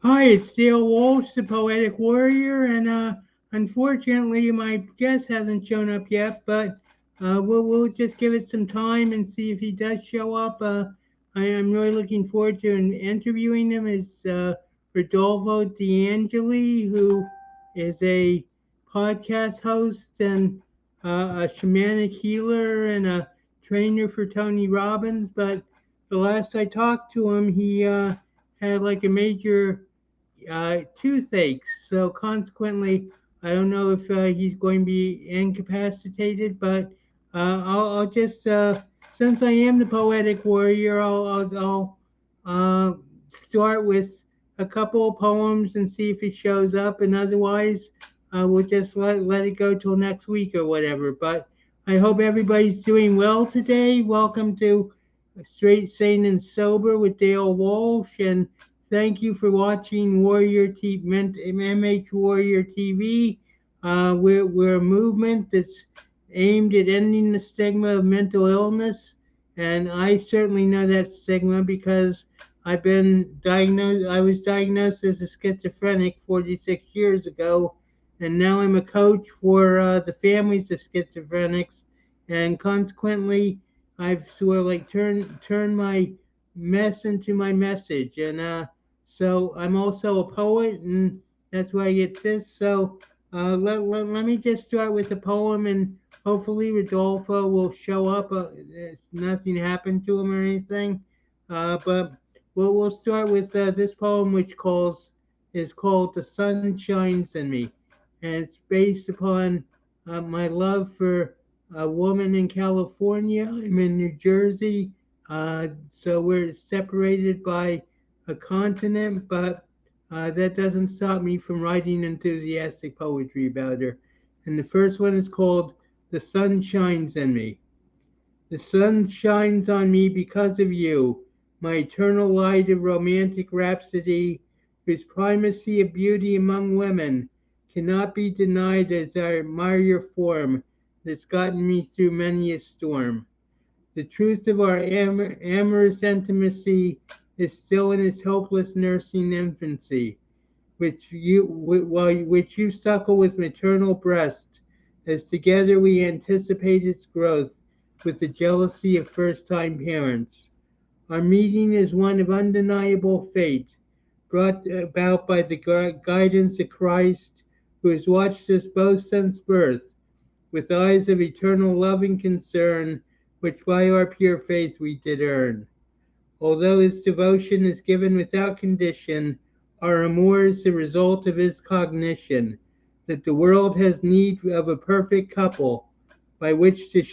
Hi, it's Dale Walsh, the Poetic Warrior, and unfortunately, my guest hasn't shown up yet, but we'll just give it some time and see if he does show up. I am really looking forward to interviewing him. Is Rodolfo D'Angeli, who is a podcast host and a shamanic healer and a trainer for Tony Robbins. But the last I talked to him, he had like a major toothache. So consequently, I don't know if he's going to be incapacitated, but I'll just since I am the poetic warrior, I'll start with a couple of poems and see if it shows up, and otherwise we'll just let it go till next week or whatever. But I hope everybody's doing well today. Welcome to Straight, Sane, and Sober with Dale Walsh, and thank you for watching MH Warrior TV. We're a movement that's aimed at ending the stigma of mental illness, and I certainly know that stigma because I've been diagnosed. I was diagnosed as a schizophrenic 46 years ago, and now I'm a coach for the families of schizophrenics, and consequently, I've sort of like turned my mess into my message, and so I'm also a poet, and that's where I get this. So let me just start with a poem, and hopefully Rodolfo will show up. Nothing happened to him or anything, but we'll start with this poem, which is called "The Sun Shines in Me," and it's based upon my love for a woman in California. I'm in New Jersey, so we're separated by a continent, but that doesn't stop me from writing enthusiastic poetry about her. And the first one is called "The Sun Shines in Me." The sun shines on me because of you, my eternal light of romantic rhapsody, whose primacy of beauty among women cannot be denied as I admire your form that's gotten me through many a storm. The truth of our amorous intimacy is still in its hopeless nursing infancy, which you suckle with maternal breast, as together we anticipate its growth with the jealousy of first-time parents. Our meeting is one of undeniable fate, brought about by the guidance of Christ, who has watched us both since birth, with eyes of eternal love and concern, which by our pure faith we did earn. Although his devotion is given without condition, our amour is the result of his cognition that the world has need of a perfect couple by which to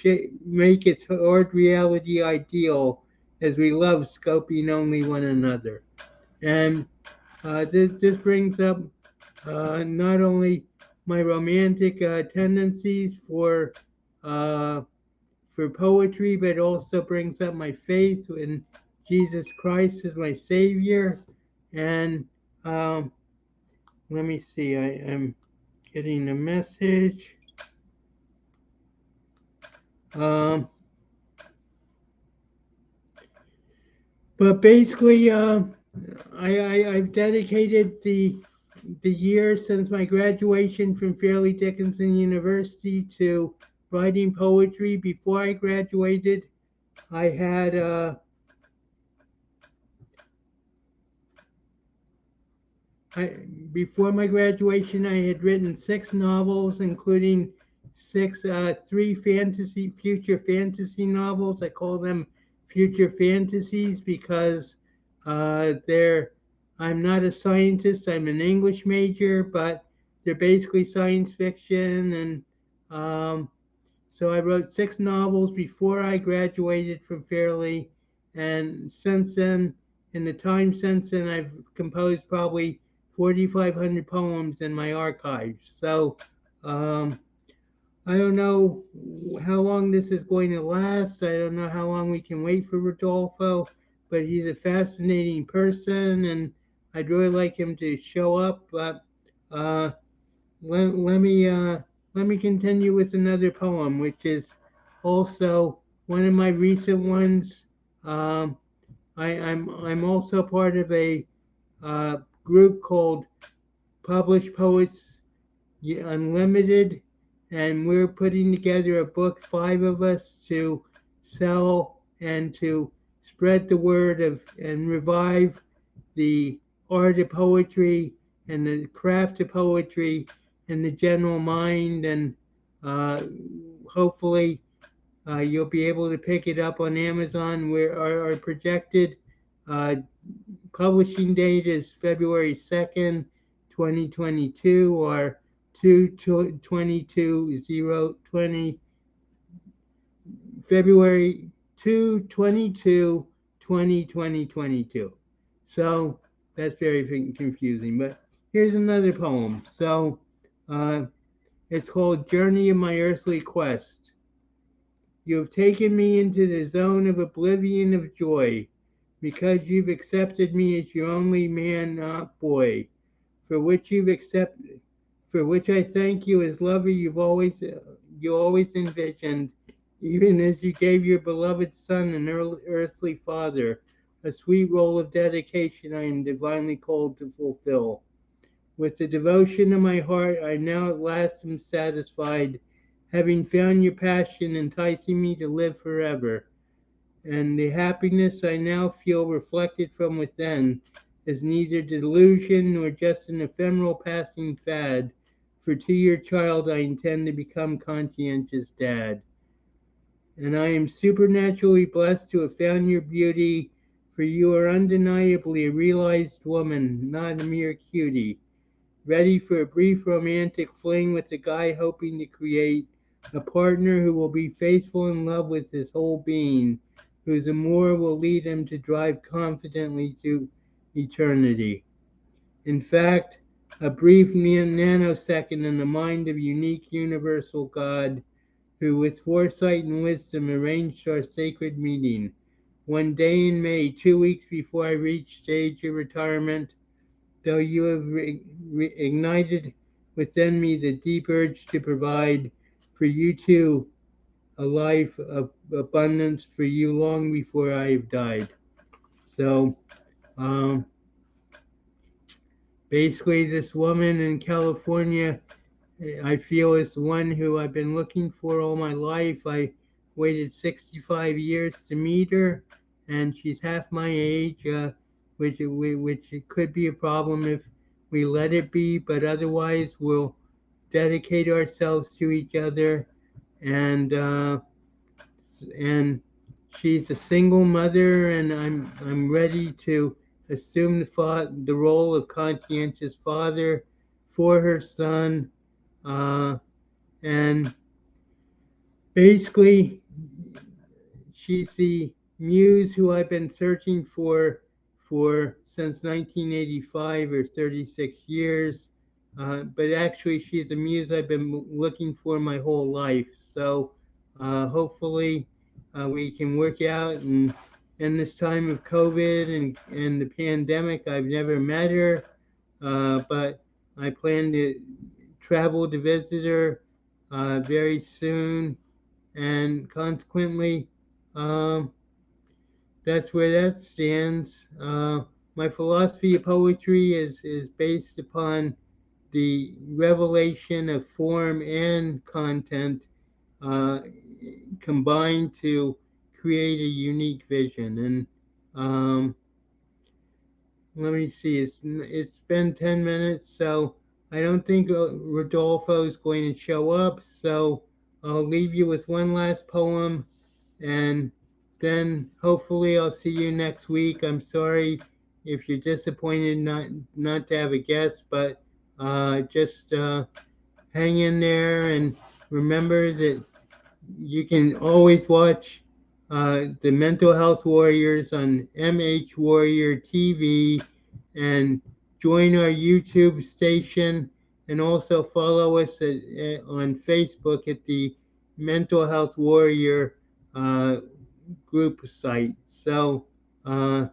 make its hard reality ideal as we love scoping only one another. And this brings up not only my romantic tendencies uh, for poetry, but also brings up my faith in Jesus Christ as my Savior. And um, let me see, I am getting a message. Um, but basically, I've dedicated the year since my graduation from Fairleigh Dickinson University to writing poetry. Before I graduated, I had I, before my graduation, I had written 6 novels, including three future fantasy novels. I call them future fantasies because they're. I'm not a scientist. I'm an English major, but they're basically science fiction, and um, so I wrote 6 novels before I graduated from Fairleigh, and since then, in the time since then, I've composed probably 4,500 poems in my archives. So um, I don't know how long this is going to last. I don't know how long we can wait for Rodolfo, but he's a fascinating person, and I'd really like him to show up. But uh, let me let me continue with another poem, which is also one of my recent ones. I'm also part of a group called Published Poets Unlimited, and we're putting together a book, 5 of us, to sell and to spread the word of and revive the art of poetry and the craft of poetry in the general mind, and uh, hopefully you'll be able to pick it up on Amazon. Where our projected uh, publishing date is February 2nd, 2022, or 2/22/020, February 2/22, 2022. So that's very confusing. But here's another poem. So uh, it's called Journey of My Earthly Quest. You have taken me into the zone of oblivion of joy, because you've accepted me as your only man, not boy, for which you've accepted, for which I thank you as lover you always envisioned, even as you gave your beloved son an earthly father, a sweet role of dedication I am divinely called to fulfill. With the devotion of my heart, I now at last am satisfied, having found your passion enticing me to live forever. And the happiness I now feel reflected from within is neither delusion nor just an ephemeral passing fad, for to your child I intend to become conscientious dad. And I am supernaturally blessed to have found your beauty, for you are undeniably a realized woman, not a mere cutie, ready for a brief romantic fling with a guy hoping to create a partner who will be faithful in love with his whole being, whose amour will lead him to drive confidently to eternity. In fact, a brief nanosecond in the mind of unique universal God, who with foresight and wisdom arranged our sacred meeting. One day in May, 2 weeks before I reached the age of retirement, though you have ignited within me the deep urge to provide for you too a life of abundance for you long before I have died. So um, basically, this woman in California, I feel, is the one who I've been looking for all my life. I waited 65 years to meet her, and she's half my age, which it could be a problem if we let it be, but otherwise we'll dedicate ourselves to each other, and and she's a single mother, and I'm ready to assume the role of conscientious father for her son, uh, and basically she's the muse who I've been searching for since 1985, or 36 years. But actually, she's a muse I've been looking for my whole life. So hopefully, we can work out. And in this time of COVID and the pandemic, I've never met her, but I plan to travel to visit her very soon, and consequently, um, that's where that stands. My philosophy of poetry is based upon the revelation of form and content uh, combined to create a unique vision. And let me see, it's been 10 minutes, so I don't think Rodolfo is going to show up. So I'll leave you with one last poem, and then hopefully I'll see you next week. I'm sorry if you're disappointed not to have a guest, but just hang in there, and remember that you can always watch the Mental Health Warriors on MH Warrior TV, and join our YouTube station, and also follow us on Facebook at the Mental Health Warrior uh, group site. So, and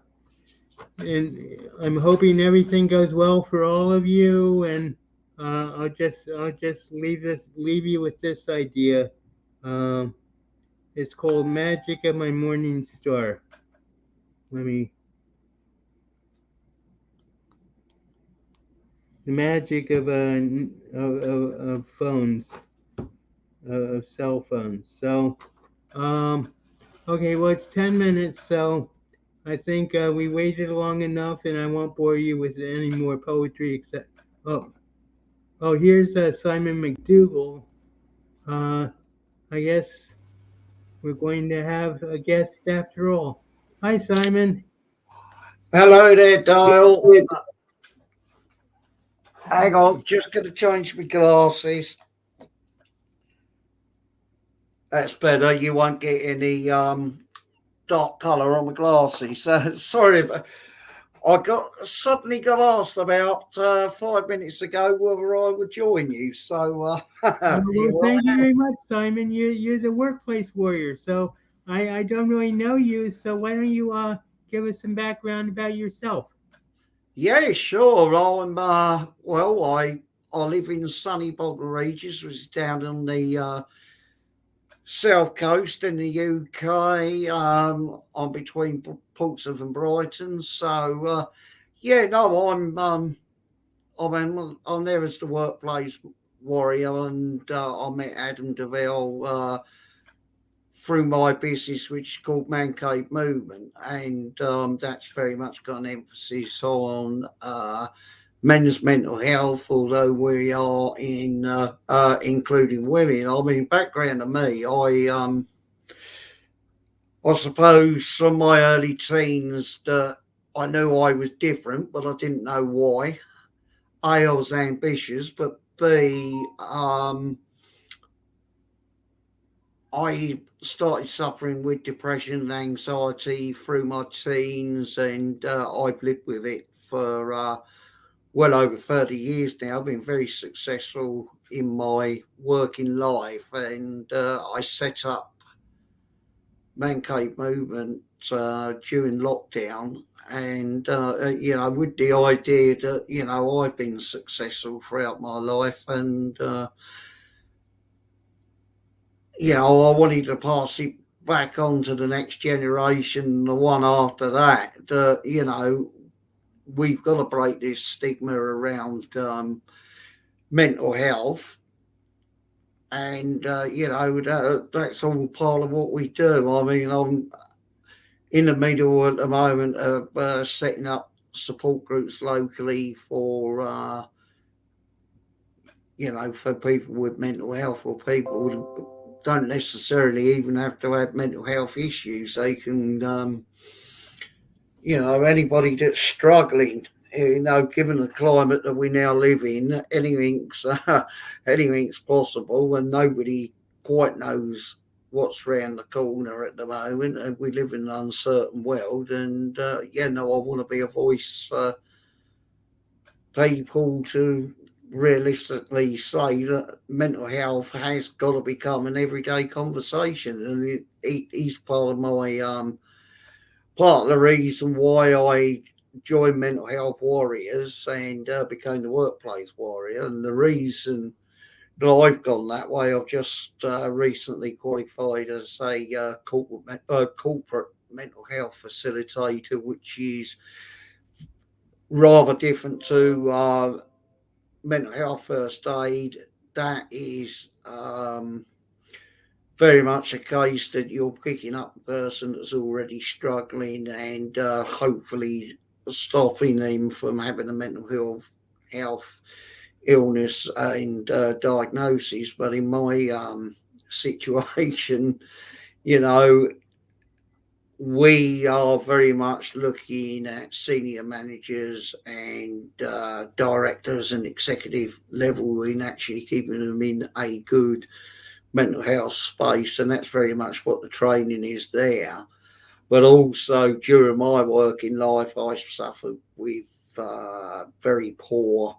I'm hoping everything goes well for all of you. And I'll just leave you with this idea. Um, it's called Magic of My Morning Star. Let me the magic of phones, of cell phones. So, um, okay, well, it's 10 minutes, so I think we waited long enough, and I won't bore you with any more poetry. Except, oh, oh, here's Simon McDougall. Uh, I guess we're going to have a guest after all. Hi, Simon. Hello there, Dale. Hang on, just going to change my glasses. That's better. You won't get any dark colour on my glasses. Sorry, but suddenly got asked about 5 minutes ago whether I would join you. So Well, here thank you I am. very much, Simon. You're the workplace warrior, so I don't really know you. So why don't you give us some background about yourself? Yeah, sure. I live in sunny Bognor Regis, which is down on the south coast in the UK. I'm between Portsmouth and Brighton. So, yeah, no, I'm there as the workplace warrior, and I met Adam Deville through my business, which is called Mancave Movement, and that's very much got an emphasis on men's mental health, although we are including women. I mean, background to me, I suppose from my early teens that I knew I was different, but I didn't know why. A, I was ambitious, but B, I started suffering with depression and anxiety through my teens, and I've lived with it for well over 30 years now. I've been very successful in my working life, and I set up Mancave Movement during lockdown. And, with the idea that, I've been successful throughout my life, and, I wanted to pass it back on to the next generation, the one after that, we've got to break this stigma around mental health. And, that's all part of what we do. I mean, I'm in the middle at the moment of setting up support groups locally for, for people with mental health, or people who don't necessarily even have to have mental health issues. They can, anybody that's struggling, given the climate that we now live in, anything's possible, and nobody quite knows what's round the corner at the moment, and we live in an uncertain world. And I want to be a voice for people to realistically say that mental health has got to become an everyday conversation, and it is part of the reason why I joined Mental Health Warriors and became the workplace warrior. And the reason that I've gone that way, I've just recently qualified as a corporate mental health facilitator, which is rather different to mental health first aid. That is very much a case that you're picking up a person that's already struggling, and hopefully stopping them from having a mental health illness and diagnosis. But in my situation, you know, we are very much looking at senior managers and directors and executive level in actually keeping them in a good mental health space, and that's very much what the training is there. But also during my working life, I suffered with very poor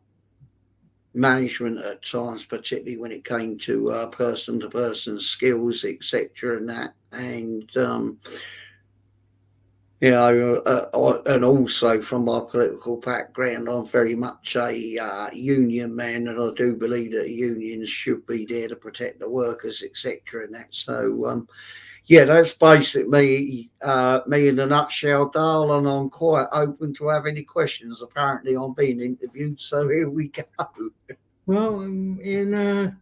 management at times, particularly when it came to person skills, etc., and that. And and also from my political background, I'm very much a union man, and I do believe that unions should be there to protect the workers, etc., and that. So Yeah, that's basically me in a nutshell, Dale, and I'm quite open to have any questions. Apparently, I'm being interviewed, so here we go. Well, I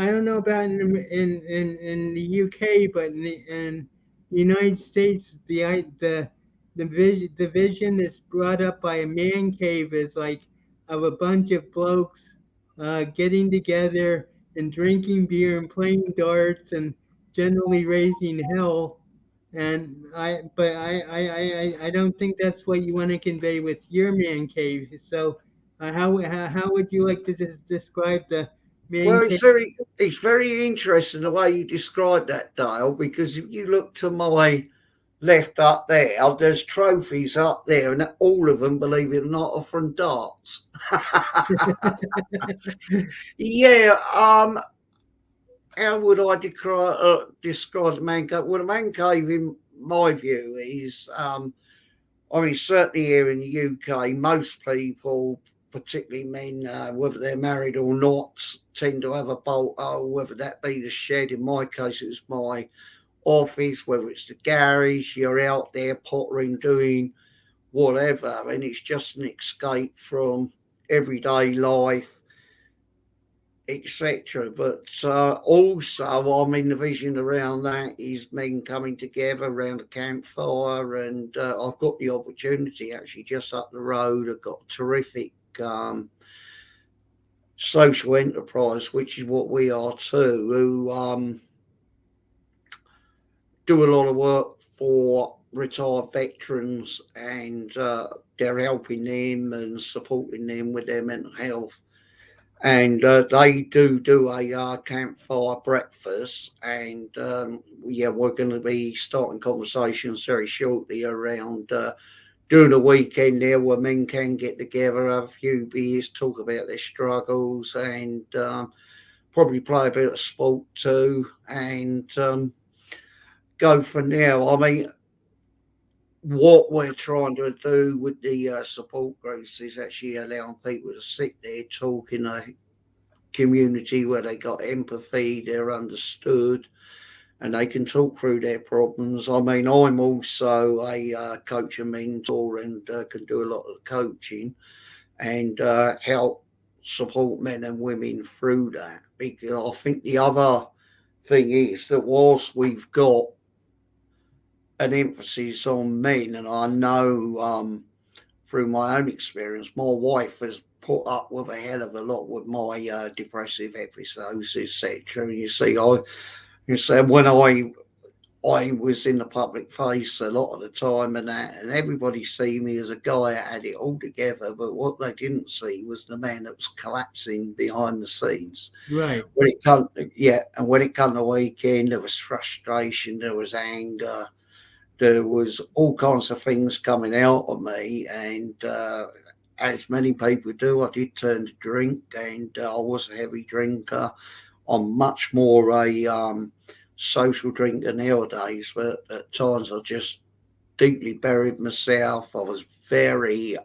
don't know about in the UK, but in the United States, the vision that's brought up by a man cave is like of a bunch of blokes getting together and drinking beer and playing darts and generally raising hell. And I don't think that's what you want to convey with your man cave. So, how would you like to describe the man Well, cave? it's very interesting the way you described that, Dale, because if you look to my left up there, there's trophies up there, and all of them, believe it or not, are from darts. Yeah, how would I describe the man cave? Well, the man cave, in my view, is, I mean, certainly here in the UK, most people, particularly men, whether they're married or not, tend to have a bolt hole, whether that be the shed. In my case, it was my office, whether it's the garage, you're out there pottering, doing whatever, and it's just an escape from everyday life, etc. But also, I mean, the vision around that is men coming together around a campfire, and I've got the opportunity actually just up the road. I've got a terrific social enterprise, which is what we are too, who do a lot of work for retired veterans, and they're helping them and supporting them with their mental health. And they do a campfire breakfast, and yeah, we're going to be starting conversations very shortly around doing a weekend there where men can get together, have a few beers, talk about their struggles, and probably play a bit of sport too, and go from there. I mean, what we're trying to do with the support groups is actually allowing people to sit there, talk in a community where they got empathy, they're understood, and they can talk through their problems. I mean, I'm also a coach and mentor, and can do a lot of coaching, and help support men and women through that. Because I think the other thing is that whilst we've got an emphasis on men, and I know through my own experience, my wife has put up with a hell of a lot with my depressive episodes, etc. And you see, when I was in the public face a lot of the time, and that, and everybody see me as a guy that had it all together, but what they didn't see was the man that was collapsing behind the scenes. Right. When it come, yeah, and when it come to weekend, there was frustration, there was anger, there was all kinds of things coming out of me, and as many people do, I did turn to drink, and I was a heavy drinker. I'm much more a social drinker nowadays, but at times I just deeply buried myself. I was very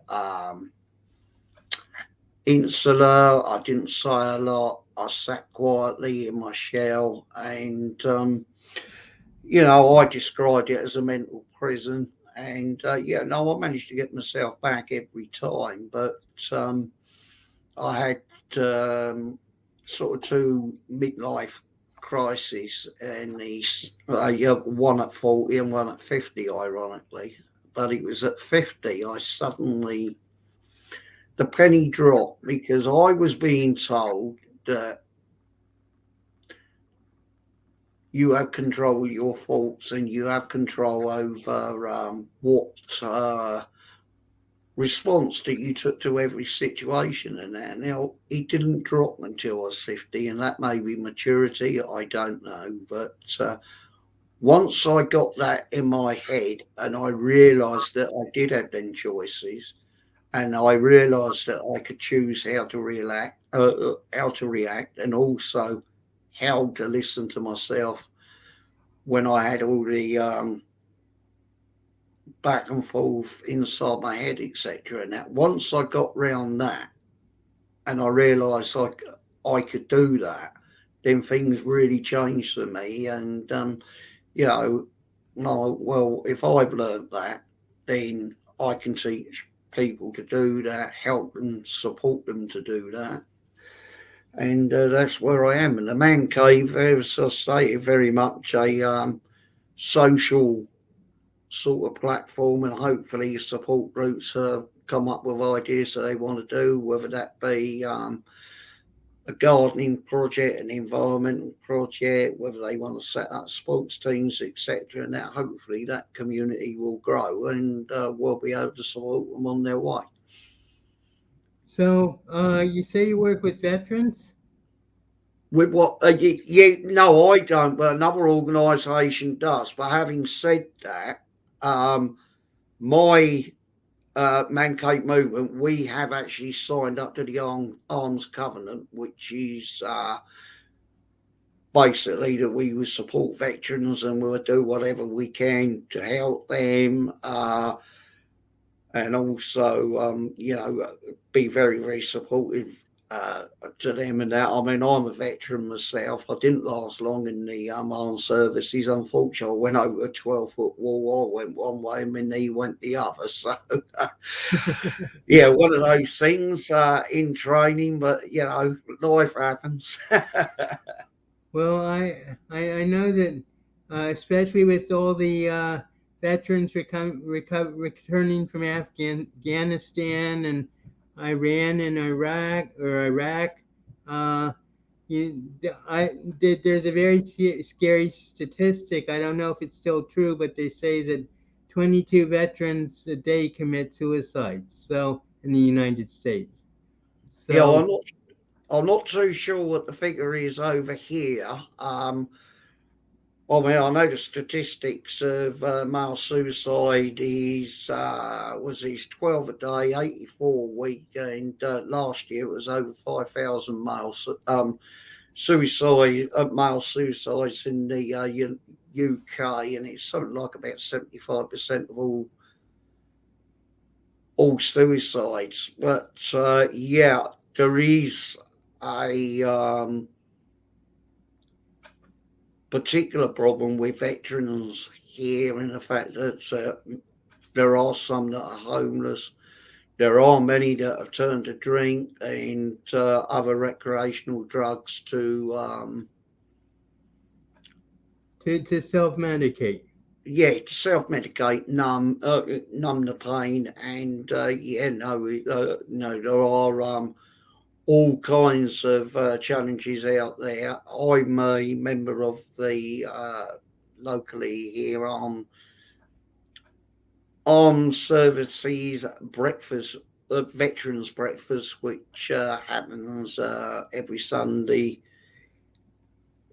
insular. I didn't say a lot. I sat quietly in my shell, and I described it as a mental prison. And yeah, no, I managed to get myself back every time, but I had sort of two midlife crises, and these yeah, one at 40 and one at 50, ironically. But it was at 50 I suddenly, the penny dropped, because I was being told that you have control of your thoughts, and you have control over what response that you took to every situation and that. Now, it didn't drop until I was 50, and that may be maturity, I don't know. But once I got that in my head, and I realised that I did have them choices, and I realised that I could choose how to react, and also how to listen to myself when I had all the back and forth inside my head, etc. And that, once I got round that, and I realised I could do that, then things really changed for me. And you know, no, well, if I've learned that, then I can teach people to do that, help them, support them to do that. And that's where I am. And the Man Cave, as I say, very much a social sort of platform, and hopefully support groups come up with ideas that they want to do, whether that be a gardening project, an environmental project, whether they want to set up sports teams, etc. And that hopefully that community will grow, and we'll be able to support them on their way. So, you say you work with veterans? With what? Yeah, no, I don't, but another organisation does. But having said that, my Mancave movement, we have actually signed up to the Arms Covenant, which is basically that we will support veterans and we'll do whatever we can to help them. And also, be very, very supportive to them and that. I mean, I'm a veteran myself. I didn't last long in the armed services. Unfortunately, I went over a 12-foot wall. I went one way and my knee went the other. So, yeah, one of those things in training, but, life happens. Well, I know that, especially with all the veterans returning from Afghanistan and Iran and Iraq, uh, there's a very scary statistic. I don't know if it's still true, but they say that 22 veterans a day commit suicide. So in the United States. Yeah, So I'm not too sure what the figure is over here. I mean, I know the statistics of male suicide is 12 a day, 84 a week, and last year it was over 5,000 male suicides in the UK, and it's something like about 75% of all suicides. But yeah, there is a particular problem with veterans here in the fact that there are some that are homeless. There are many that have turned to drink and other recreational drugs to self-medicate. to self-medicate, numb the pain, and no, there are all kinds of challenges out there. I'm a member of the locally here on Armed Services breakfast, veterans breakfast, which happens every Sunday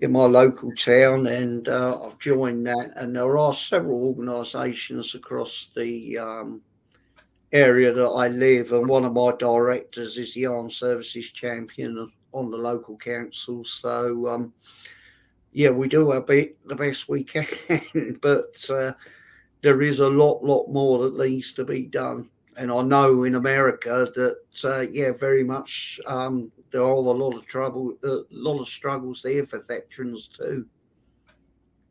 in my local town, and I've joined that. And there are several organisations across the area that I live, and one of my directors is the Armed Services Champion on the local council. So, yeah, we do the best we can, but there is a lot more that needs to be done. And I know in America that, yeah, very much there are a lot of trouble, a lot of struggles there for veterans too.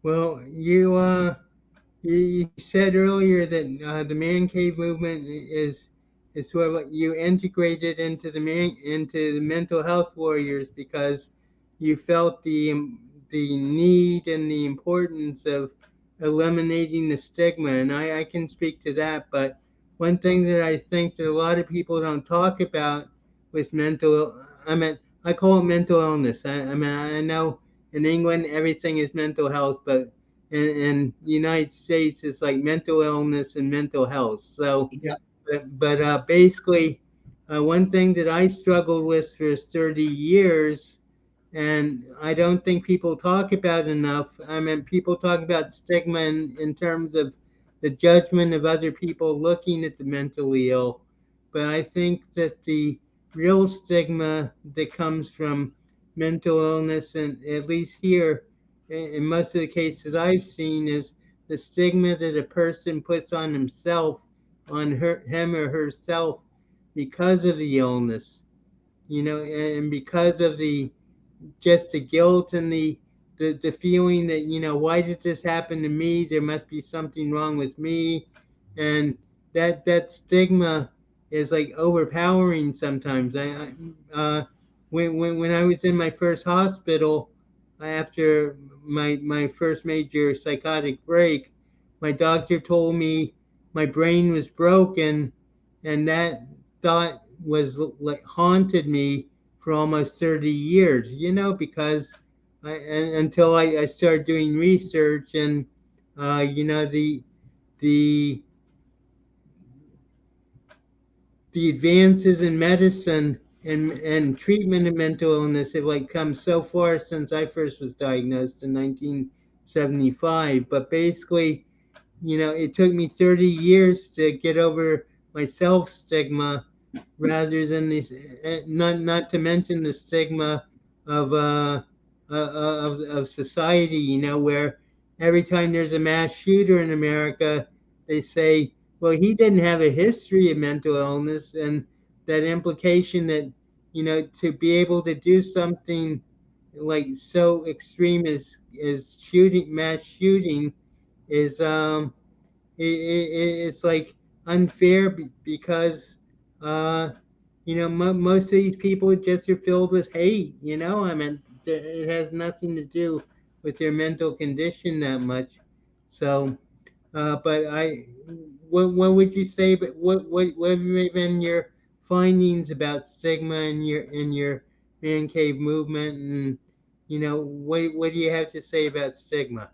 Well, you said earlier that the man cave movement is sort of like you integrated into the mental health warriors because you felt the need and the importance of eliminating the stigma, and I can speak to that. But one thing that I think that a lot of people don't talk about with I mean, I call it mental illness. I mean, I know in England everything is mental health, but in the United States, it's like mental illness and mental health. So, Yeah, but basically, one thing that I struggled with for 30 years, and I don't think people talk about enough. I mean, people talk about stigma in terms of the judgment of other people looking at the mentally ill, but I think that the real stigma that comes from mental illness, and at least here, in most of the cases I've seen, is the stigma that a person puts on himself, on him or herself, because of the illness, and because of the just the guilt and the feeling that, why did this happen to me? There must be something wrong with me, and that stigma is like overpowering sometimes. When I was in my first hospital after my first major psychotic break, my doctor told me my brain was broken, and that thought was like haunted me for almost 30 years, because until I started doing research, and the the advances in medicine and treatment of mental illness have like come so far since I first was diagnosed in 1975. But basically, it took me 30 years to get over my self stigma, rather than this, not to mention the stigma of of society, where every time there's a mass shooter in America, they say, well, he didn't have a history of mental illness, and that implication that, to be able to do something like so extreme as shooting, mass shooting, is it's like unfair, because uh most of these people just are filled with hate. I mean, it has nothing to do with your mental condition that much. So but what would you say, but what have been your findings about stigma in your man cave movement, and what do you have to say about stigma?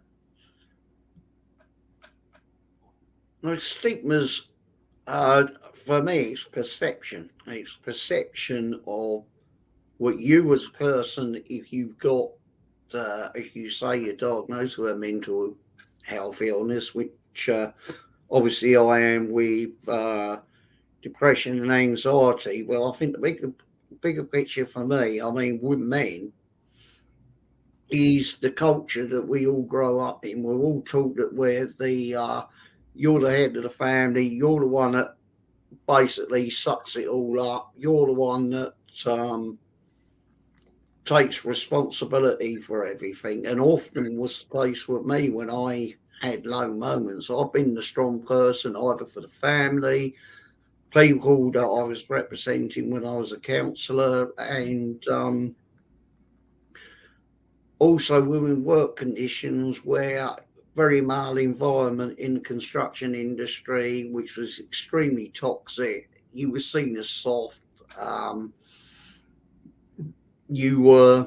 Now, stigmas, for me, it's perception. It's perception of what you as a person, if you've got, if you say you're diagnosed with a mental health illness, which obviously I am with depression and anxiety. Well, I think the bigger picture for me, I mean, with men, is the culture that we all grow up in. We're all taught that you're the head of the family, you're the one that basically sucks it all up, you're the one that takes responsibility for everything. And often was the case with me when I had low moments. I've been the strong person either for the family, people that I was representing when I was a counsellor, and also within work conditions where very male environment in the construction industry, which was extremely toxic. You were seen as soft. You were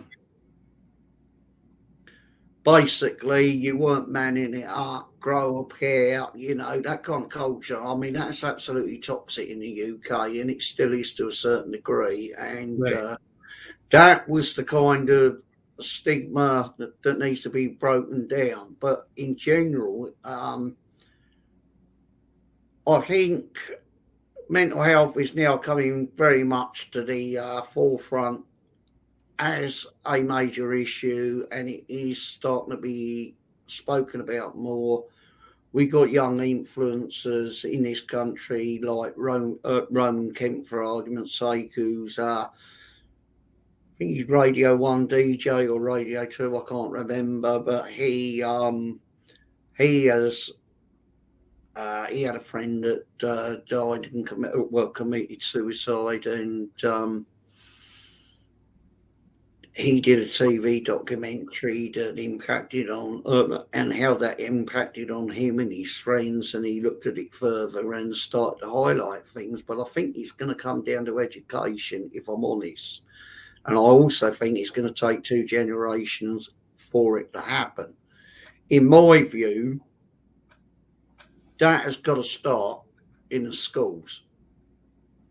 basically, you weren't manning it up, grow up here, that kind of culture. I mean, that's absolutely toxic in the UK, and it still is to a certain degree. And Right. that was the kind of stigma that needs to be broken down. But in general, I think mental health is now coming very much to the forefront as a major issue, and it is starting to be spoken about more. We got young influencers in this country like Roman Kemp, for argument's sake, who's I think he's Radio One DJ or Radio Two, I can't remember, but he has he had a friend that died and committed suicide, and he did a TV documentary that impacted on and how that impacted on him and his friends, and he looked at it further and started to highlight things. But I think it's going to come down to education, if I'm honest, and I also think it's going to take two generations for it to happen. In my view, that has got to start in the schools,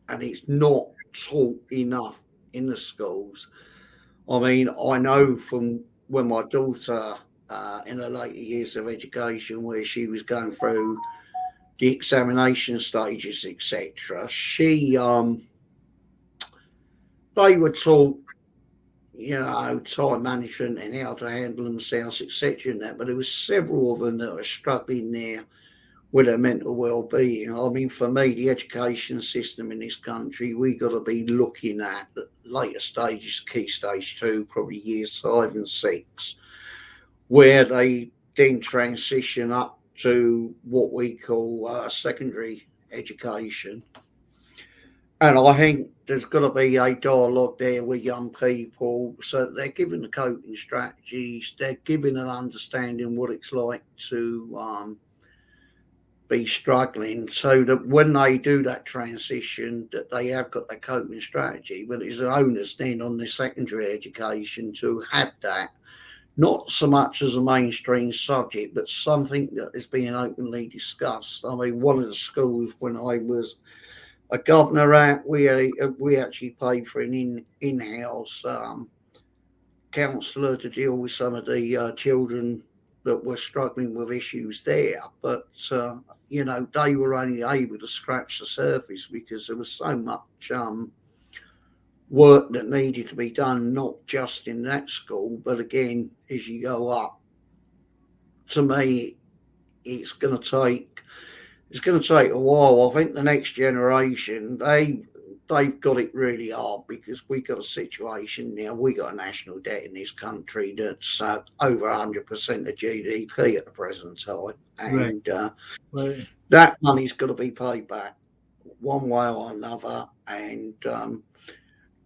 and it's not taught enough in the schools. I mean, I know from when my daughter, in her later years of education, where she was going through the examination stages, etc., they were taught, time management and how to handle themselves, etc., and that. But there was several of them that were struggling there with their mental well-being. I mean, for me, the education system in this country, we got to be looking at the later stages, key stage 2, probably years 5 and 6, where they then transition up to what we call secondary education. And I think there's got to be a dialogue there with young people so that they're given the coping strategies, they're given an understanding what it's like to be struggling, so that when they do that transition, that they have got their coping strategy. But it's an onus then on the secondary education to have that, not so much as a mainstream subject, but something that is being openly discussed. I mean, one of the schools when I was a governor at, we actually paid for an in-house counsellor to deal with some of the children that were struggling with issues there. But they were only able to scratch the surface because there was so much work that needed to be done, not just in that school, but again, as you go up. To me, it's going to take a while. I think the next generation, they've got it really hard because we got a situation now. We got a national debt in this country that's over 100% of GDP at the present time, and Right. that money's got to be paid back one way or another. And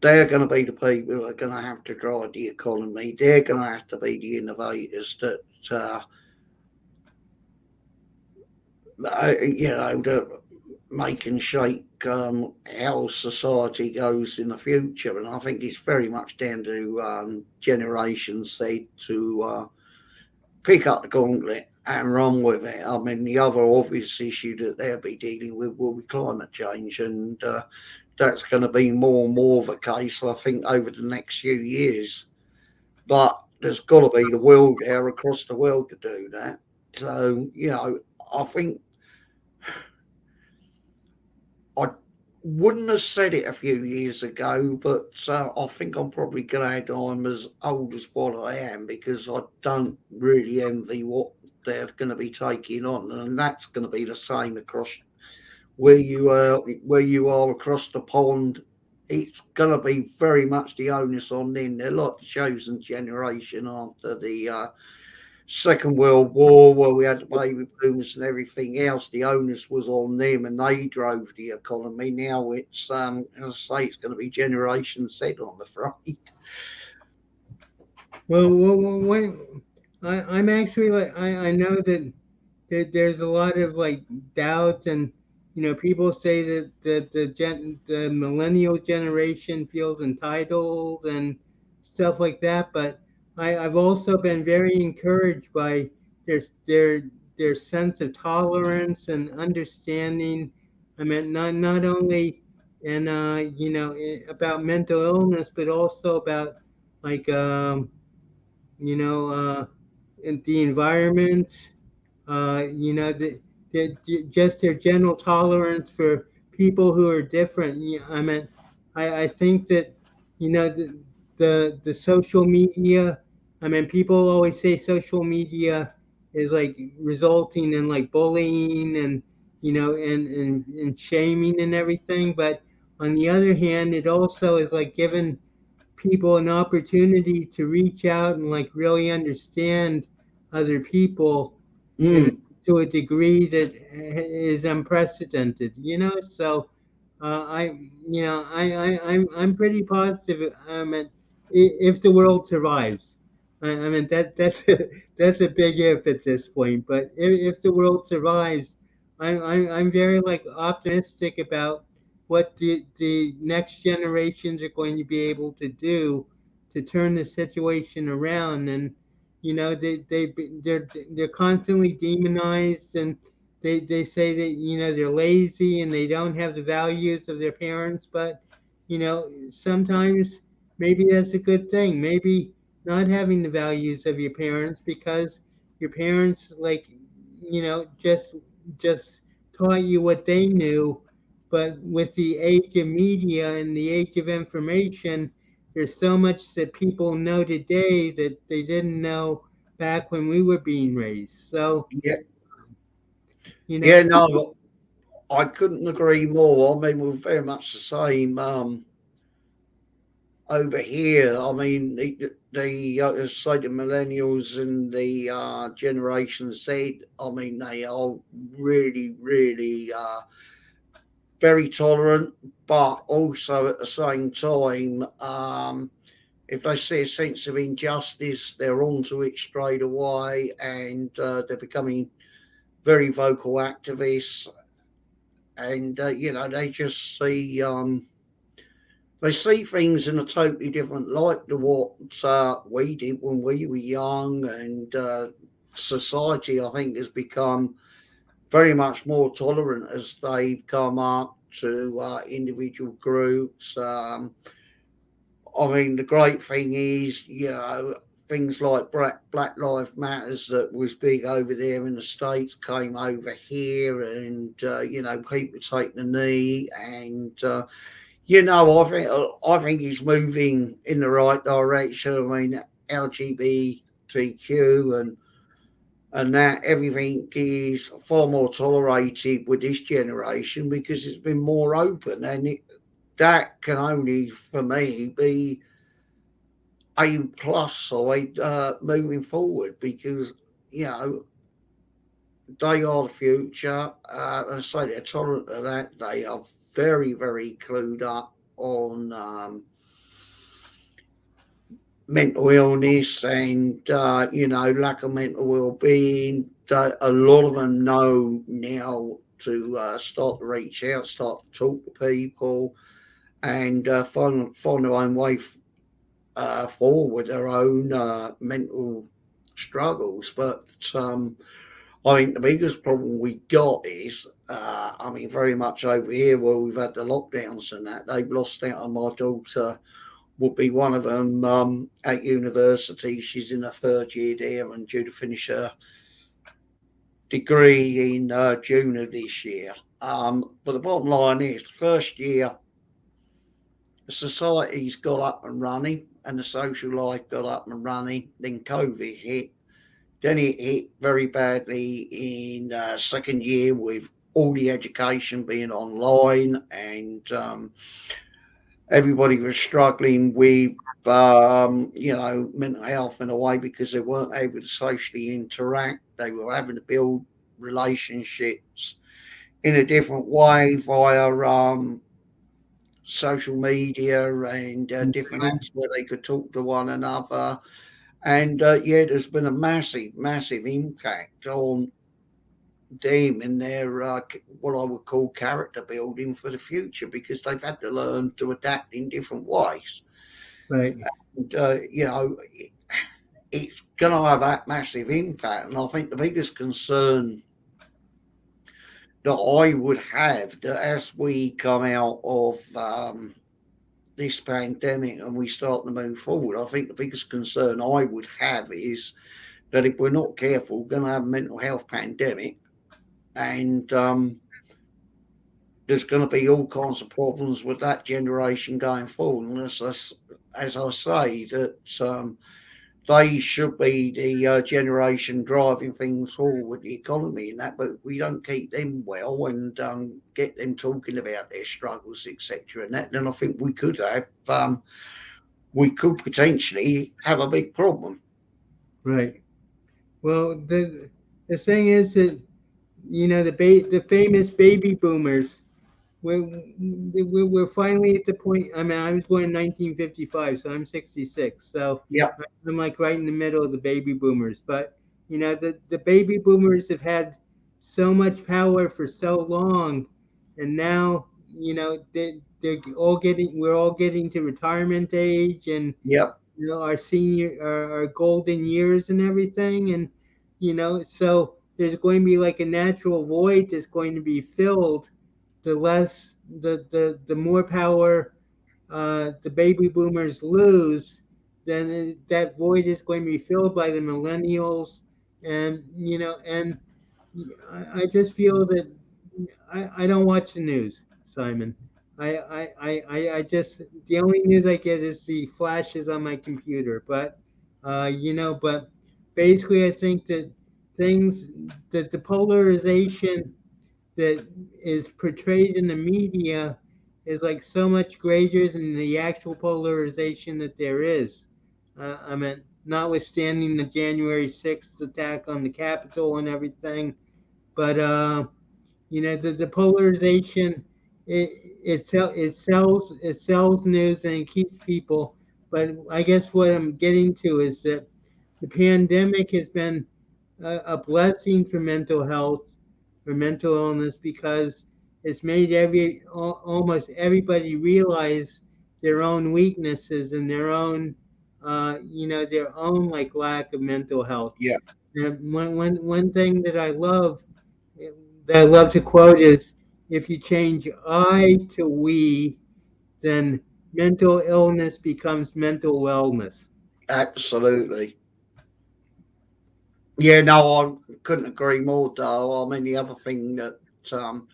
they're going to be the people who are going to have to drive the economy. They're going to have to be the innovators that that make and shake how society goes in the future. And I think it's very much down to Generation Z to pick up the gauntlet and run with it. I mean, the other obvious issue that they'll be dealing with will be climate change, and that's going to be more and more of a case, I think, over the next few years. But there's got to be the will there across the world to do that. So, I think I wouldn't have said it a few years ago, but I think I'm probably glad I'm as old as what I am, because I don't really envy what they're going to be taking on, and that's going to be the same across where you are across the pond. It's going to be very much the onus on them. They're like the chosen generation after the Second World War, where we had the baby boomers and everything else. The onus was on them, and they drove the economy. Now it's, as I say, it's going to be Generation Z, I'm afraid. I'm actually like I know that there's a lot of like doubt, and people say that the millennial generation feels entitled and stuff like that. But I've also been very encouraged by their their their sense of tolerance and understanding. I mean, not only and about mental illness, but also about like you know uh, in the environment, just their general tolerance for people who are different. I mean, I think that the social media. I mean, people always say social media is like resulting in like bullying and and shaming and everything. But on the other hand, it also is like giving people an opportunity to reach out and like really understand other people in Mm, to a degree that is unprecedented. So I'm pretty positive. I mean, if the world survives, I mean that's a big if at this point. But if the world survives, I'm very like optimistic about what the next generations are going to be able to do to turn the situation around. And they're constantly demonized, and they say that they're lazy and they don't have the values of their parents. But sometimes maybe that's a good thing. Maybe not having the values of your parents, because your parents like just taught you what they knew. But with the age of media and the age of information, there's so much that people know today that they didn't know back when we were being raised. So, yeah, you know, yeah, no, I couldn't agree more. I mean, we're very much the same. over here, I mean, say the millennials and the Generation Z, I mean, they are really, really very tolerant, but also at the same time, if they see a sense of injustice, they're onto it straight away, and they're becoming very vocal activists, and they just they see things in a totally different light to what we did when we were young, and society, I think, has become very much more tolerant as they've come up to individual groups. I mean, the great thing is, things like Black Lives Matters that was big over there in the States came over here, and people take the knee, and I think he's moving in the right direction. I mean, LGBTQ and that everything is far more tolerated with this generation because it's been more open, and that can only, for me, be a plus side moving forward, because you know they are the future, and so they're tolerant of that. They are very, very clued up on mental illness and lack of mental well-being. A lot of them know now to start to reach out, start to talk to people, and find their own way forward, their own mental struggles. But I think the biggest problem we got is, I mean, very much over here where we've had the lockdowns and that, they've lost out on my daughter. Would be one of them at university. She's in her third year there and due to finish her degree in June of this year. But the bottom line is, the first year, the society's got up and running and the social life got up and running. Then COVID hit. Then it hit very badly in second year with all the education being online, and everybody was struggling with mental health in a way because they weren't able to socially interact. They were having to build relationships in a different way via social media and different apps where they could talk to one another. And there's been a massive, massive impact on them in their what I would call character building for the future, because they've had to learn to adapt in different ways. Right. And, it's going to have that massive impact. And I think the biggest concern that I would have, that as we come out of this pandemic and we start to move forward, I think the biggest concern I would have is that if we're not careful, we're going to have a mental health pandemic, and there's going to be all kinds of problems with that generation going forward. And as I say, that they should be the generation driving things forward with the economy and that, but we don't keep them well and get them talking about their struggles, etc. And that, then I think we could potentially have a big problem. Right. Well, the thing is that the famous baby boomers. We're finally at the point. I mean, I was born in 1955, so I'm 66. So Yep, I'm like right in the middle of the baby boomers. But the baby boomers have had so much power for so long, and now we're all getting to retirement age, and yep, our senior our golden years and everything, and so there's going to be like a natural void that's going to be filled. The less the more power the baby boomers lose, then that void is going to be filled by the millennials, and I just feel that I don't watch the news, Simon. I just, the only news I get is the flashes on my computer. But basically, I think that things, that the polarization that is portrayed in the media is like so much greater than the actual polarization that there is. I mean, notwithstanding the January 6th attack on the Capitol and everything, but the polarization, it it sells news and it keeps people. But I guess what I'm getting to is that the pandemic has been a blessing for mental health or mental illness because it's made almost everybody realize their own weaknesses and their own like lack of mental health. Yeah, And one thing that I love to quote is, if you change I to we, then mental illness becomes mental wellness. absolutely. Yeah, no, I couldn't agree more, though. I mean, the other thing that um,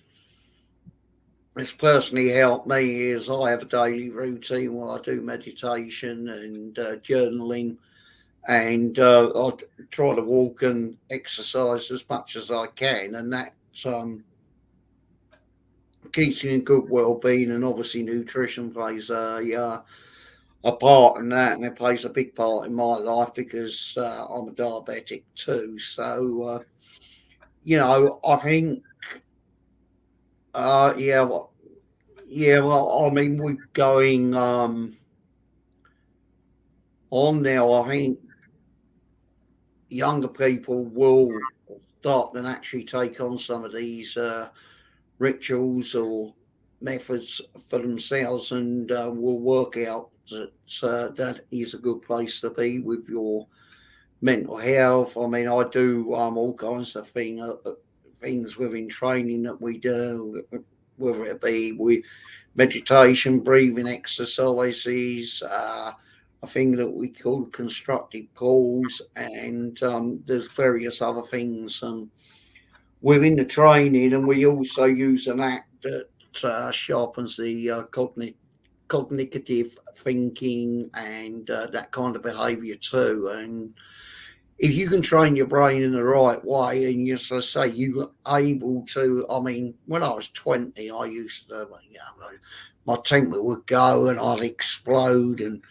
has personally helped me is I have a daily routine where I do meditation and journaling, and I try to walk and exercise as much as I can, and that um, keeps me in good well-being. And obviously, nutrition plays a part in that, and it plays a big part in my life because I'm a diabetic too. So, I think, yeah, well, I mean, we're going on now. I think younger people will start and actually take on some of these rituals or methods for themselves, and will work out that that is a good place to be with your mental health. I mean, I do all kinds of things within training that we do, whether it be with meditation, breathing exercises, a thing that we call constructive calls, and there's various other things within the training. And we also use an app that sharpens the cognitive thinking and that kind of behavior too. And if you can train your brain in the right way, and as I say, you're able to. I mean, when I was 20, I used to, my temper would go and I'd explode, and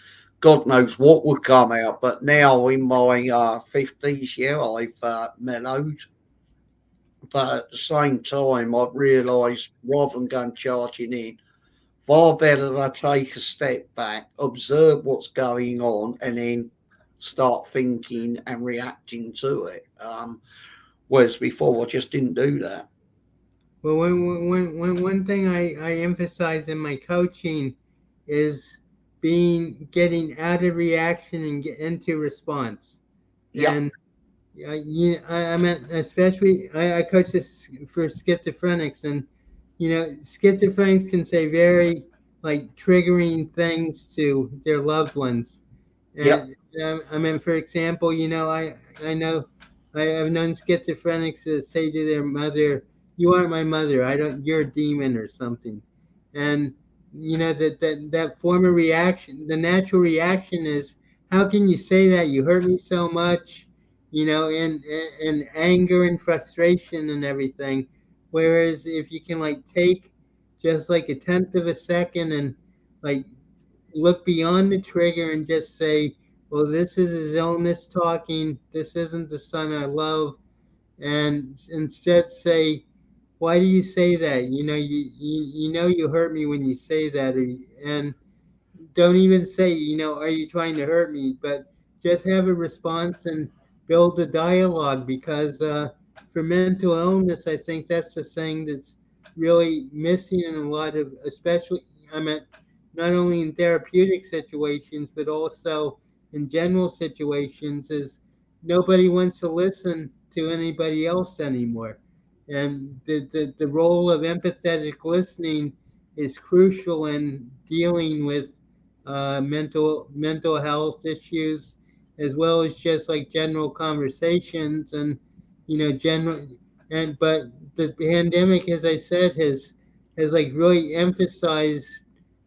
God knows what would come out. But now in my 50s, yeah, I've mellowed. But at the same time, I've realised rather than going charging in, far better that I take a step back, observe what's going on, and then start thinking and reacting to it. Whereas before, I just didn't do that. Well, one thing I emphasize in my coaching is getting out of reaction and get into response. Yep, And I meant especially I coach this for schizophrenics, and schizophrenics can say very like triggering things to their loved ones. yep, And I mean, for example, I know I've known schizophrenics to say to their mother, "You aren't my mother. I don't. You're a demon or something." And that form of reaction, the natural reaction is, "How can you say that? You hurt me so much." In anger and frustration and everything. Whereas if you can like take just like a tenth of a second and like look beyond the trigger and just say, well, this is his illness talking. This isn't the son I love. And instead say, why do you say that? You hurt me when you say that. And don't even say, are you trying to hurt me? But just have a response and build a dialogue because for mental illness, I think that's the thing that's really missing in a lot of, especially, I mean, not only in therapeutic situations, but also in general situations, is nobody wants to listen to anybody else anymore. And the role of empathetic listening is crucial in dealing with mental health issues, as well as just like general conversations and general. And but the pandemic, as I said, has like really emphasized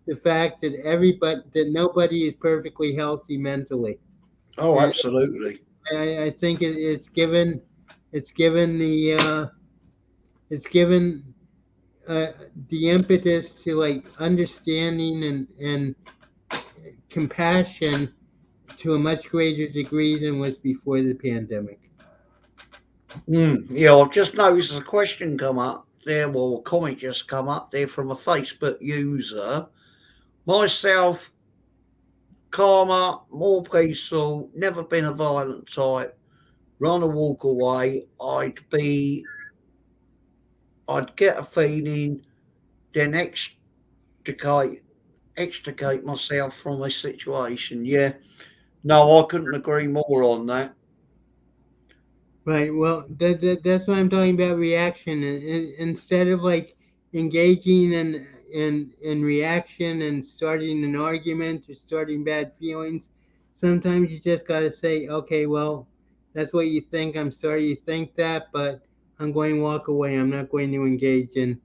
the fact that nobody is perfectly healthy mentally. oh, And absolutely. I think it's given the it's given uh, the impetus to like understanding and compassion to a much greater degree than was before the pandemic. Yeah, I've just noticed a question come up there. Well, a comment just come up there from a Facebook user. Myself, calmer, more peaceful, never been a violent type. Run or walk away. I'd get a feeling, then extricate myself from this situation. Yeah, no, I couldn't agree more on that. Right. Well, that's what I'm talking about. Reaction, and instead of like engaging in reaction and starting an argument or starting bad feelings, sometimes you just got to say, okay, well, that's what you think. I'm sorry you think that, but I'm going to walk away. I'm not going to engage in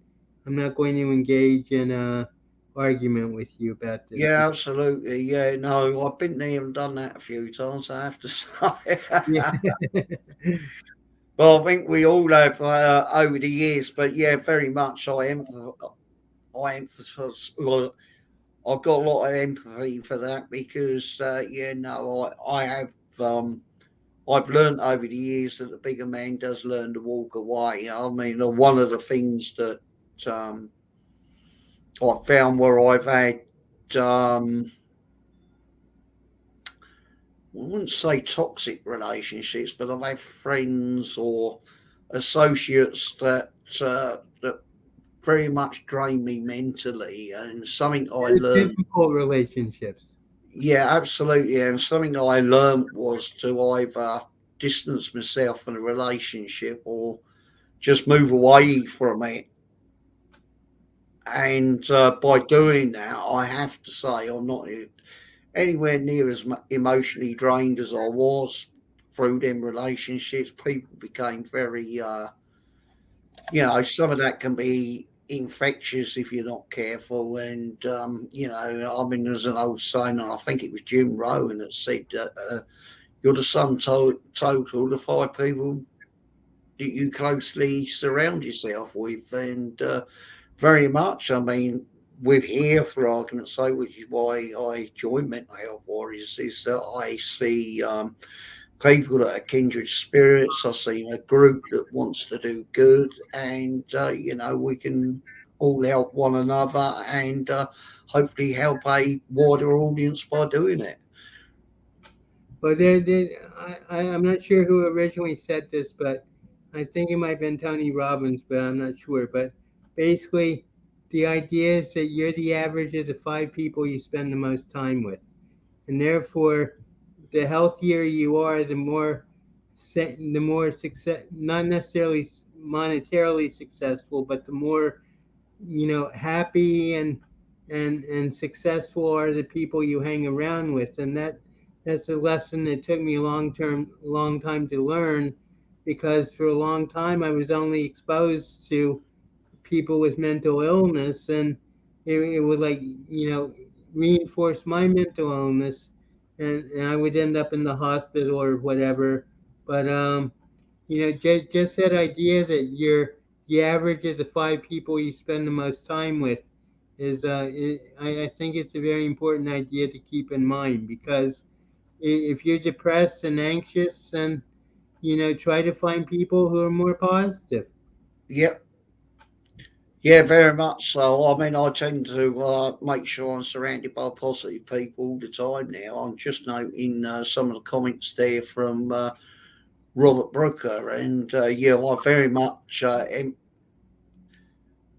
a argument with you about this. Yeah, absolutely. Yeah, no, I've been there and done that a few times, I have to say. Yeah. Well, I think we all have over the years, but yeah, very much I emphasize, well, I've got a lot of empathy for that because, yeah, no, um, I've learned over the years that the bigger man does learn to walk away. I mean, one of the things that um, I found where I've had, um, I wouldn't say toxic relationships, but I've had friends or associates that very much drain me mentally, and something I learned. Difficult relationships. Yeah, absolutely. And something I learned was to either distance myself from a relationship or just move away from it. And by doing that, I have to say I'm not anywhere near as emotionally drained as I was through them relationships. People became very, some of that can be infectious if you're not careful. And, I mean, there's an old saying, I think it was Jim Rohn that said that you're the total of five people that you closely surround yourself with. And very much, I mean, with here, for argument's sake, which is why I joined Mental Health Warriors, is that I see people that are kindred spirits. I see a group that wants to do good, and we can all help one another and hopefully help a wider audience by doing it. But I'm not sure who originally said this, but I think it might have been Tony Robbins, but I'm not sure. But basically, the idea is that you're the average of the five people you spend the most time with. And therefore, the healthier you are, the more success, not necessarily monetarily successful, but the more happy and successful are the people you hang around with. And that's a lesson that took me a long time to learn, because for a long time I was only exposed to people with mental illness, and it would like reinforce my mental illness, and I would end up in the hospital or whatever. But just that idea that you're the average of the five people you spend the most time with is I think it's a very important idea to keep in mind, because if you're depressed and anxious, then try to find people who are more positive. Yep. Yeah, very much so. I mean, I tend to make sure I'm surrounded by positive people all the time now. I'm just noting some of the comments there from Robert Brooker, and I very much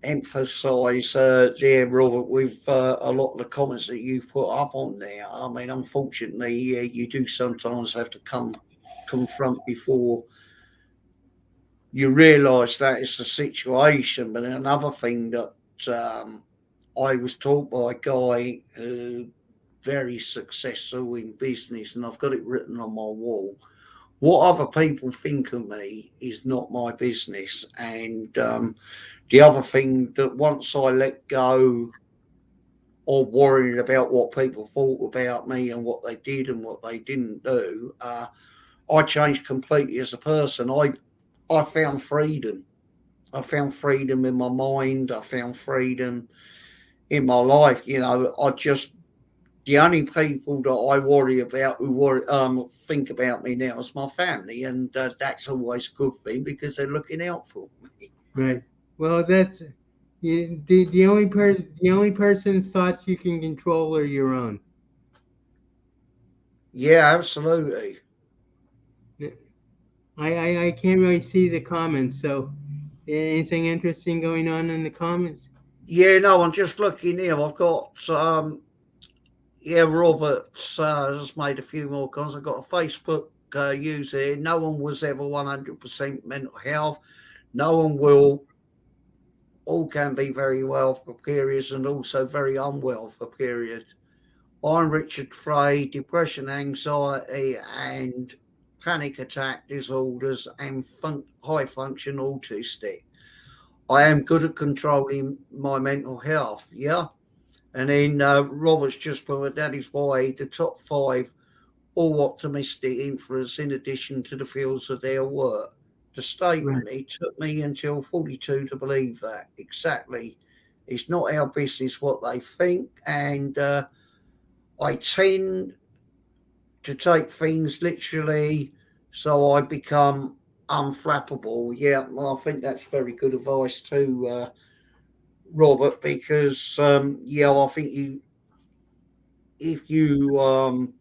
emphasise there, Robert, with a lot of the comments that you've put up on there. I mean, unfortunately, you do sometimes have to confront before you realise that it's the situation. But another thing that um, I was taught by a guy who very successful in business, and I've got it written on my wall. What other people think of me is not my business. And the other thing that once I let go of worrying about what people thought about me and what they did and what they didn't do, I changed completely as a person. I found freedom. I found freedom in my mind. I found freedom in my life. I just the only people that I worry about who think about me now is my family, and that's always a good thing because they're looking out for me. Right. Well, that's the only person's thoughts you can control are your own. Yeah, absolutely. I can't really see the comments. So, anything interesting going on in the comments? Yeah, no, I'm just looking here. I've got yeah, Robert has made a few more comments. I've got a Facebook user here. No one was ever 100% mental health. No one will. All can be very well for periods and also very unwell for periods. I'm Richard Frey, depression, anxiety, and panic attack disorders, and high function autistic. I am good at controlling my mental health. Yeah. And then Robert's just put a daddy's boy, the top five all optimistic influence in addition to the fields of their work. The Right. statement, it took me until 42 to believe that. Exactly. It's not our business what they think. And I tend to take things literally, so I become unflappable. Yeah, well, I think that's very good advice too, Robert, because, yeah, I think if you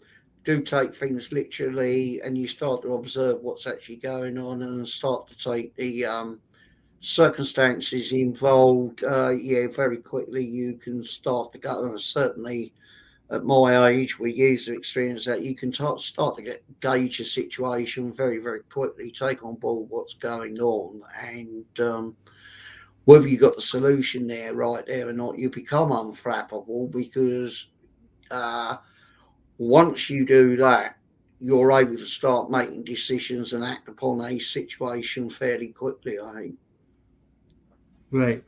do take things literally and you start to observe what's actually going on and start to take the circumstances involved, yeah, very quickly you can start to go. And certainly at my age, with years of experience, that you can start to gauge a situation very, very quickly, take on board what's going on, and whether you got the solution there right there or not, you become unflappable because. Uh, Once you do that, you're able to start making decisions and act upon a situation fairly quickly, I think. Right.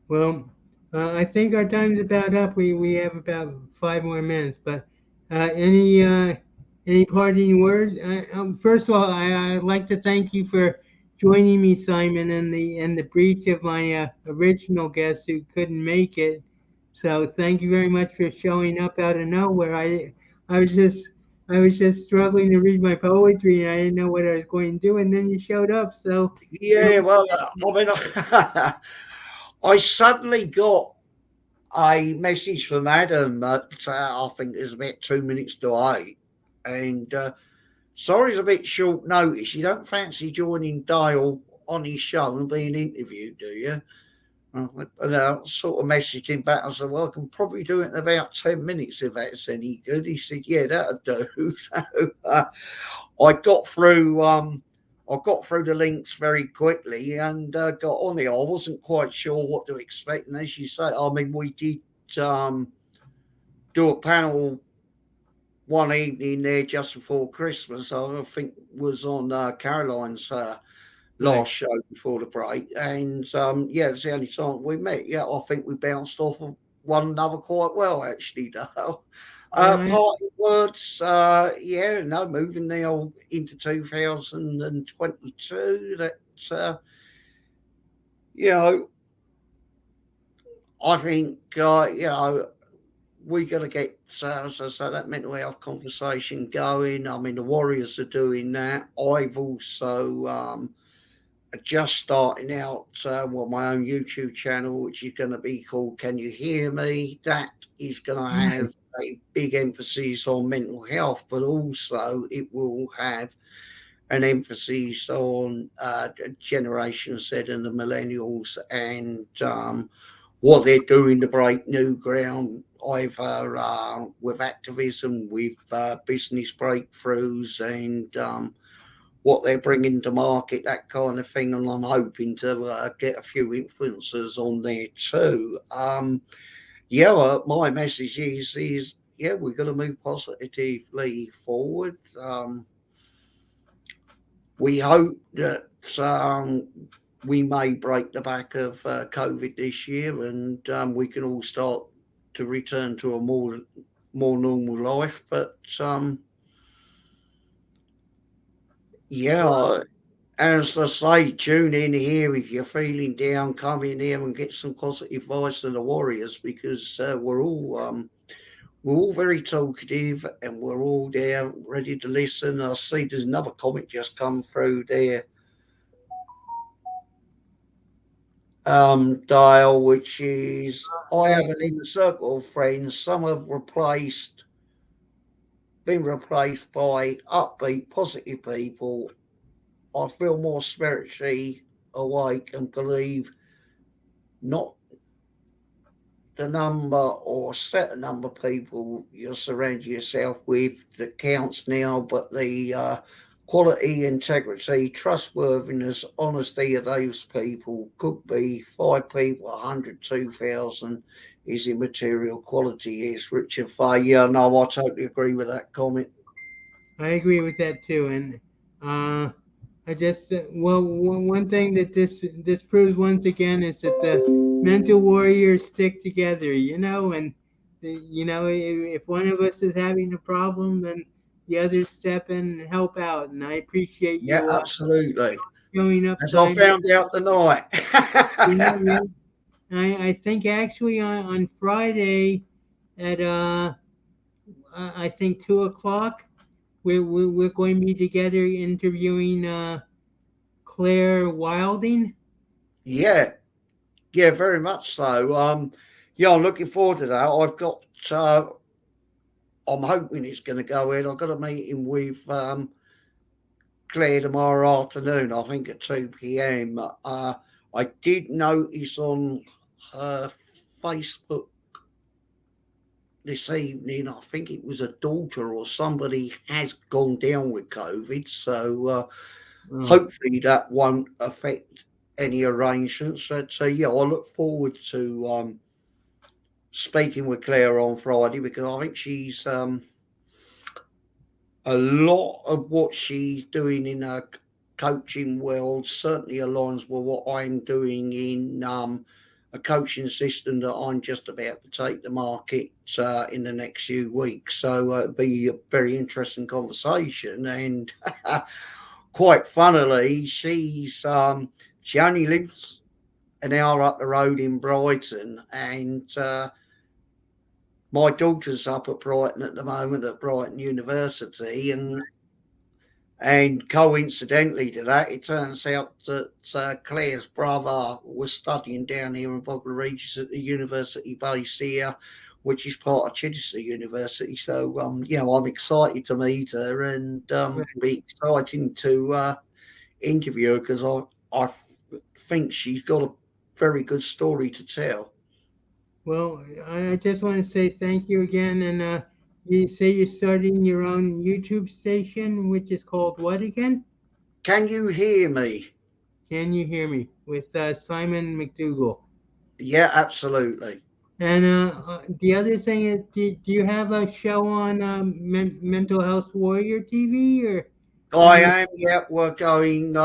Well, I think our time's about up. We have about 5 more minutes. But any parting words? First of all, I'd like to thank you for joining me, Simon, in the breach of my original guest who couldn't make it. So thank you very much for showing up out of nowhere. I was just I was just struggling to read my poetry and I didn't know what I was going to do, and then you showed up. So Yeah, well, I mean, I suddenly got a message from Adam at I think it was about 2 minutes to 8. And sorry it's a bit short notice. You don't fancy joining Dale on his show and being interviewed, do you? And I sort of messaged him back. I said, "Well, I can probably do it in about 10 minutes if that's any good." He said, "Yeah, that'll do." So I got through. I got through the links very quickly and got on there. I wasn't quite sure what to expect, and as you say, I mean, we did um, do a panel one evening there just before Christmas. I think was on Caroline's right. last show before the break, and yeah, it's the only time we met. Yeah, I think we bounced off of one another quite well, actually. Dale. I Parting words, yeah, no, moving now into 2022. That you know, I think we got to get so that mental health conversation going. I mean, the Warriors are doing that. I've also just starting out well my own YouTube channel, which is going to be called "Can You Hear Me?" That is going to have a big emphasis on mental health, but also it will have an emphasis on Generation Z and the millennials and what they're doing to break new ground, either with activism, with business breakthroughs, and what they're bringing to market, that kind of thing. And I'm hoping to get a few influencers on there too. Yeah, my message is yeah, we're going to move positively forward. We hope that we may break the back of COVID this year, and we can all start to return to a more normal life. But well, yeah, as I say, tune in here if you're feeling down. Come in here and get some positive vibes to the Warriors because we're all very talkative and we're all there ready to listen. I see there's another comment just come through there, Dale, which is I have an inner circle of friends. Some have been replaced by upbeat, positive people. I feel more spiritually awake and believe not the number or set a number of people you surround yourself with that counts now, but the quality, integrity, trustworthiness, honesty of those people could be 5 people, 100, 2,000 is immaterial. Quality is Richard Fay. Yeah, no, I totally agree with that comment. I agree with that too, and uh, I just one thing that this proves once again is that the mental warriors stick together, and if one of us is having a problem, then the others step in and help out, and I appreciate Yeah, you absolutely. showing up, As I Simon. found out tonight. Yeah, yeah. I think actually on Friday at I think 2 o'clock we're going to be together interviewing Claire Wilding. Yeah, yeah, very much so. Yeah, I'm looking forward to that. I'm hoping it's going to go in. I've got a meeting with Claire tomorrow afternoon, I think at 2 p.m. I did notice on her Facebook this evening, I think it was a daughter or somebody has gone down with COVID. So Oh, hopefully that won't affect any arrangements. So yeah, I look forward to speaking with Claire on Friday because I think she's a lot of what she's doing in her coaching world certainly aligns with what I'm doing in a coaching system that I'm just about to take to market in the next few weeks. So it'll be a very interesting conversation. And quite funnily, she only lives an hour up the road in Brighton, and my daughter's up at Brighton at the moment at Brighton University, and coincidentally to that, it turns out that Claire's brother was studying down here in Bognor Regis at the university base here, which is part of Chichester University. So, I'm excited to meet her and right. be exciting to interview her because I think she's got a very good story to tell. Well, I just want to say thank you again, and you say you're starting your own YouTube station, which is called what again? Can you hear me? Can you hear me? With Simon McDougall. Yeah, absolutely. And the other thing is, do you have a show on Mental Health Warrior TV or I any? am, yeah, we're going.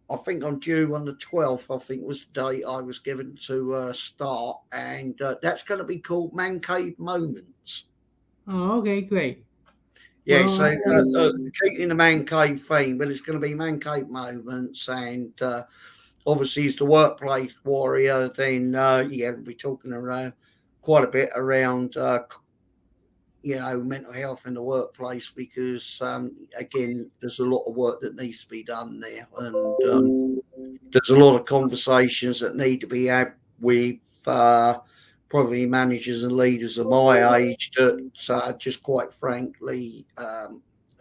I think I'm due on the 12th, I think was the date I was given to start. And that's going to be called Mancave Moments. Oh, okay, great. Yeah, Well, so keeping the man cave theme, but it's going to be man cave moments, and obviously, as the workplace warrior, then we'll be talking around quite a bit around mental health in the workplace because again, there's a lot of work that needs to be done there, and there's a lot of conversations that need to be had with probably managers and leaders of my age that just quite frankly have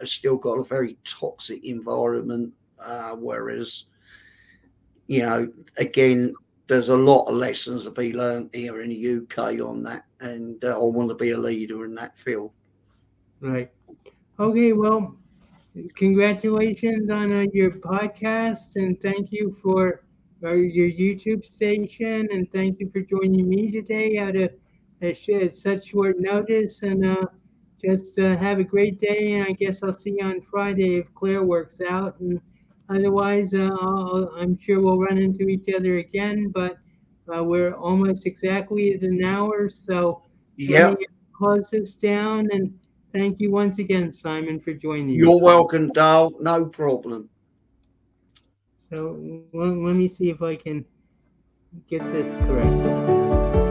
still got a very toxic environment. Whereas, again, there's a lot of lessons to be learned here in the UK on that, and I want to be a leader in that field. right. Okay, well, congratulations on your podcast, and thank you for your YouTube station, and thank you for joining me today at such short notice. And just have a great day, and I guess I'll see you on Friday if Claire works out. And otherwise, I'm sure we'll run into each other again, but we're almost exactly at an hour, so let me Yep, close this down. And thank you once again, Simon, for joining me. you're welcome, Dale. No problem. So let me see if I can get this correct.